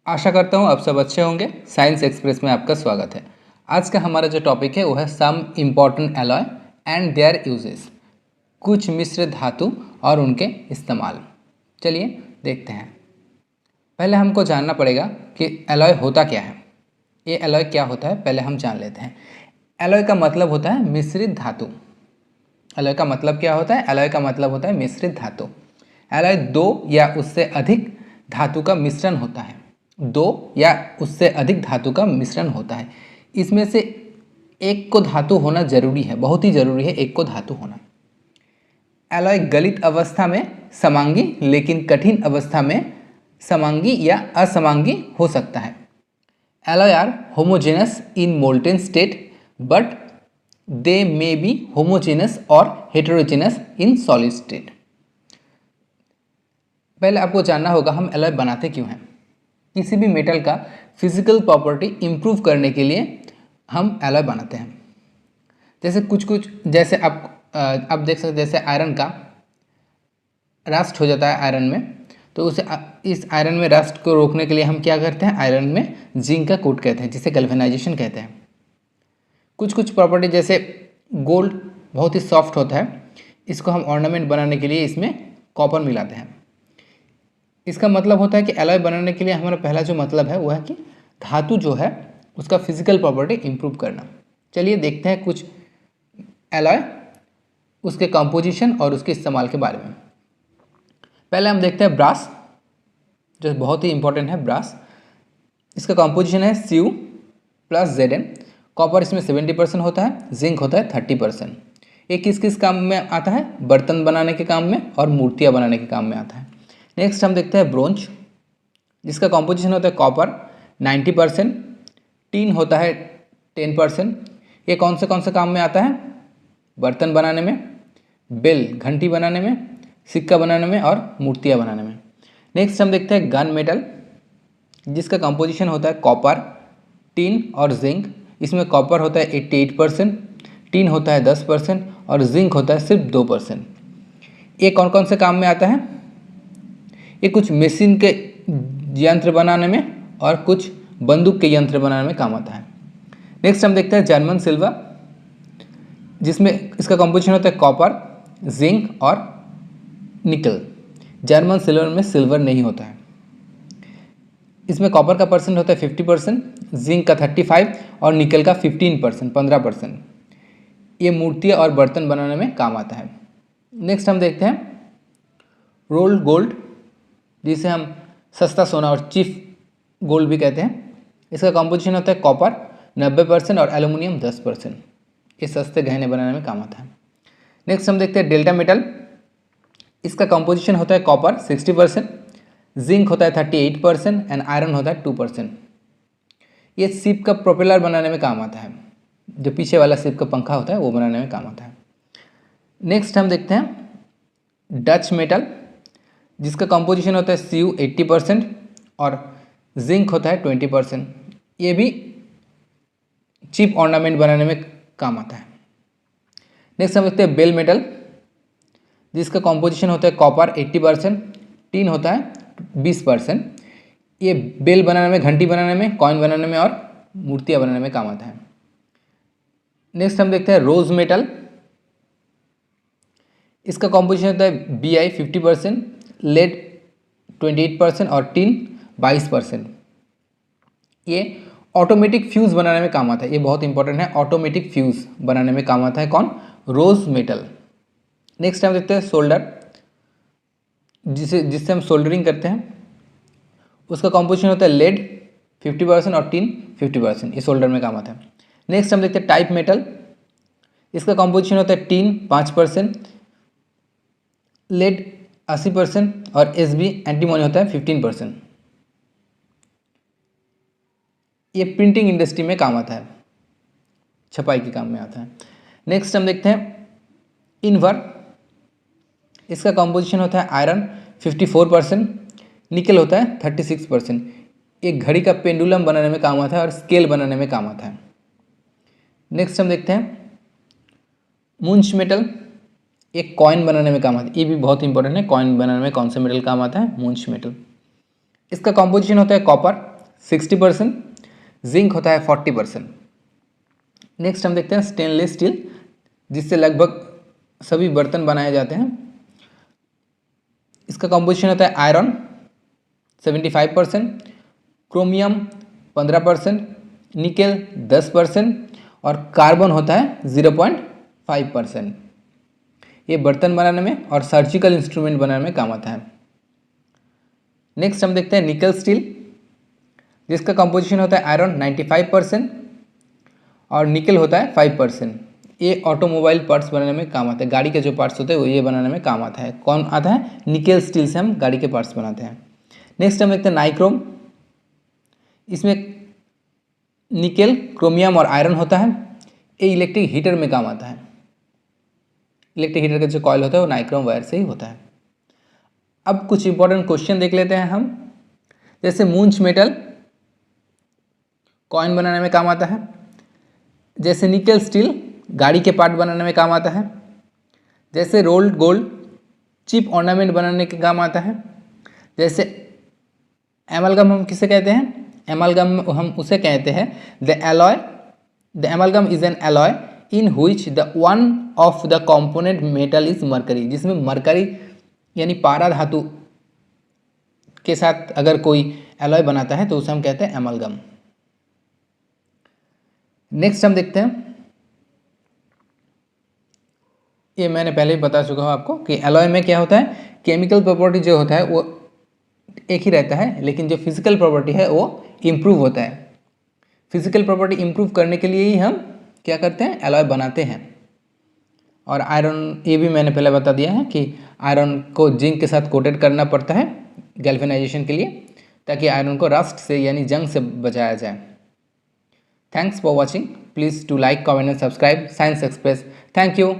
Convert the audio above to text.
आशा करता हूँ आप सब अच्छे होंगे। साइंस एक्सप्रेस में आपका स्वागत है। आज का हमारा जो टॉपिक है वो है some important alloy and their uses, कुछ मिश्र धातु और उनके इस्तेमाल। चलिए देखते हैं। पहले हमको जानना पड़ेगा कि एलॉय होता क्या है। ये एलॉय क्या होता है पहले हम जान लेते हैं। एलॉय का मतलब होता है मिश्रित धातु। एलॉय का मतलब क्या होता है? एलॉय का मतलब होता है मिश्रित धातु। एलॉय दो या उससे अधिक धातु का मिश्रण होता है। दो या उससे अधिक धातु का मिश्रण होता है। इसमें से एक को धातु होना जरूरी है, बहुत ही जरूरी है एक को धातु होना। एलॉय गलित अवस्था में समांगी लेकिन कठिन अवस्था में समांगी या असमांगी हो सकता है। Alloy are homogeneous in molten state but they may be homogeneous और हेटेरोजेनस इन सॉलिड स्टेट। पहले आपको जानना होगा हम एलॉय बनाते क्यों हैं। किसी भी मेटल का फिजिकल प्रॉपर्टी इम्प्रूव करने के लिए हम एलॉय बनाते हैं। जैसे कुछ जैसे आप देख सकते हैं, जैसे आयरन का रस्ट हो जाता है आयरन में, तो उसे इस आयरन में रस्ट को रोकने के लिए हम क्या करते हैं, आयरन में जिंक का कोट कहते हैं जिसे गैल्वेनाइजेशन कहते हैं। कुछ प्रॉपर्टी जैसे गोल्ड बहुत ही सॉफ्ट होता है, इसको हम ऑर्नामेंट बनाने के लिए इसमें कॉपर मिलाते हैं। इसका मतलब होता है कि एलॉय बनाने के लिए हमारा पहला जो मतलब है वो है कि धातु जो है उसका फिजिकल प्रॉपर्टी इम्प्रूव करना। चलिए देखते हैं कुछ एलॉय, उसके कंपोजिशन और उसके इस्तेमाल के बारे में। पहले हम देखते हैं ब्रास, जो बहुत ही इंपॉर्टेंट है ब्रास। इसका कंपोजिशन है Cu प्लस Zn। कॉपर इसमें 70% होता है, जिंक होता है 30%। ये किस किस काम में आता है? बर्तन बनाने के काम में और मूर्तियाँ बनाने के काम में आता है। नेक्स्ट हम देखते हैं ब्रोंज, जिसका कॉम्पोजिशन होता है कॉपर 90%, टीन होता है 10%। ये कौन से काम में आता है? बर्तन बनाने में, बेल घंटी बनाने में, सिक्का बनाने में और मूर्तियाँ बनाने में। नेक्स्ट हम देखते हैं गन मेटल, जिसका कंपोजिशन होता है कॉपर, टीन और जिंक। इसमें कॉपर होता है 88%, टीन होता है 10% और जिंक होता है सिर्फ 2%। ये कौन से काम में आता है? ये कुछ मशीन के यंत्र बनाने में और कुछ बंदूक के यंत्र बनाने में काम आता है। नेक्स्ट हम देखते हैं जर्मन सिल्वर, जिसमें इसका कंपोजिशन होता है कॉपर, जिंक और निकल। जर्मन सिल्वर में सिल्वर नहीं होता है। इसमें कॉपर का परसेंट होता है 50%, जिंक का 35% और निकल का 15%। ये मूर्तियाँ और बर्तन बनाने में काम आता है। नेक्स्ट हम देखते हैं रोल्ड गोल्ड, जिसे हम सस्ता सोना और चीफ गोल्ड भी कहते हैं। इसका कंपोजिशन होता है कॉपर 90% और एल्यूमिनियम 10%। ये सस्ते गहने बनाने में काम आता है। नेक्स्ट हम देखते हैं डेल्टा मेटल, इसका कंपोजिशन होता है कॉपर 60%, जिंक होता है 38% एंड आयरन होता है 2%। ये शिप का प्रोपेलर बनाने में काम आता है, जो पीछे वाला शिप का पंखा होता है वो बनाने में काम आता है। नेक्स्ट हम देखते हैं डच मेटल, जिसका कंपोजिशन होता है Cu 80% और जिंक होता है 20%। ये भी चिप ऑर्नामेंट बनाने में काम आता है। नेक्स्ट हम देखते हैं बेल मेटल, जिसका कंपोजिशन होता है कॉपर 80%, टीन होता है 20%। ये बेल बनाने में, घंटी बनाने में, कॉइन बनाने में और मूर्तियाँ बनाने में काम आता है। नेक्स्ट हम देखते हैं रोज मेटल, इसका कंपोजिशन होता है Bi 50%, लेड 28% और टिन 22%। ये ऑटोमेटिक फ्यूज़ बनाने में काम आता है। ये बहुत इंपॉर्टेंट है, ऑटोमेटिक फ्यूज़ बनाने में काम आता है कौन? रोज मेटल। नेक्स्ट हम देखते हैं सोल्डर, जिससे हम सोल्डरिंग करते हैं। उसका कंपोजिशन होता है लेड 50% और टिन 50%। ये सोल्डर में काम आता है। नेक्स्ट हम देखते हैं टाइप मेटल, इसका कंपोजिशन होता है टिन 5%, लेड 80% और Sb एंटीमोनी होता है 15%। ये प्रिंटिंग इंडस्ट्री में काम आता है, छपाई के काम में आता है। नेक्स्ट हम देखते हैं इनवर, इसका कंपोजिशन होता है आयरन 54%, निकल होता है 36%। एक घड़ी का पेंडुलम बनाने में काम आता है और स्केल बनाने में काम आता है। नेक्स्ट हम देखते हैं मुंच मेटल, एक कॉइन बनाने में काम आता है। ये भी बहुत इंपॉर्टेंट है, कॉइन बनाने में कौन सा मेटल काम आता है? मुंच मेटल। इसका कंपोजिशन होता है कॉपर 60%, जिंक होता है 40%। नेक्स्ट हम देखते हैं स्टेनलेस स्टील, जिससे लगभग सभी बर्तन बनाए जाते हैं। इसका कंपोजिशन होता है आयरन 75%, क्रोमियम 15%, निकेल 10% और कार्बन होता है 0.5%। ये बर्तन बनाने में और सर्जिकल इंस्ट्रूमेंट बनाने में काम आता है। नेक्स्ट हम देखते हैं निकल स्टील, जिसका कंपोजिशन होता है आयरन 95% और निकल होता है 5%। ये ऑटोमोबाइल पार्ट्स बनाने में काम आता है, गाड़ी के जो पार्ट्स होते हैं वो ये बनाने में काम आता है। कौन आता है? निकल स्टील से हम गाड़ी के पार्ट्स बनाते हैं। नेक्स्ट हम देखते हैं नाइक्रोम, इसमें निकेल, क्रोमियम और आयरन होता है। ये इलेक्ट्रिक हीटर में काम आता है। इलेक्ट्रिक हीटर का जो कॉइल होता है वो नाइक्रोम वायर से ही होता है। अब कुछ इंपॉर्टेंट क्वेश्चन देख लेते हैं हम। जैसे मूंछ मेटल कॉइन बनाने में काम आता है। जैसे निकल स्टील गाड़ी के पार्ट बनाने में काम आता है। जैसे रोल्ड गोल्ड चिप ऑर्नामेंट बनाने के काम आता है। जैसे एमलगम हम किसे कहते हैं? एमलगम हम उसे कहते हैं the amalgam is an alloy in which the one of the component metal is mercury, जिसमें मरकरी यानी पारा धातु के साथ अगर कोई एलॉय बनाता है तो उसे हम कहते हैं एमलगम। नेक्स्ट हम देखते हैं, ये मैंने पहले ही बता चुका हूँ आपको कि एलॉय में क्या होता है, केमिकल प्रॉपर्टी जो होता है वो एक ही रहता है, लेकिन जो फिजिकल प्रॉपर्टी है वो इम्प्रूव होता है। फिजिकल प्रॉपर्टी इम्प्रूव करने के लिए ही हम क्या करते हैं, एलॉय बनाते हैं। और आयरन, ये भी मैंने पहले बता दिया है कि आयरन को जिंक के साथ कोटेड करना पड़ता है गैल्वेनाइजेशन के लिए, ताकि आयरन को रस्ट से यानी जंग से बचाया जाए। Thanks for watching. Please to like, comment and subscribe science express. Thank you.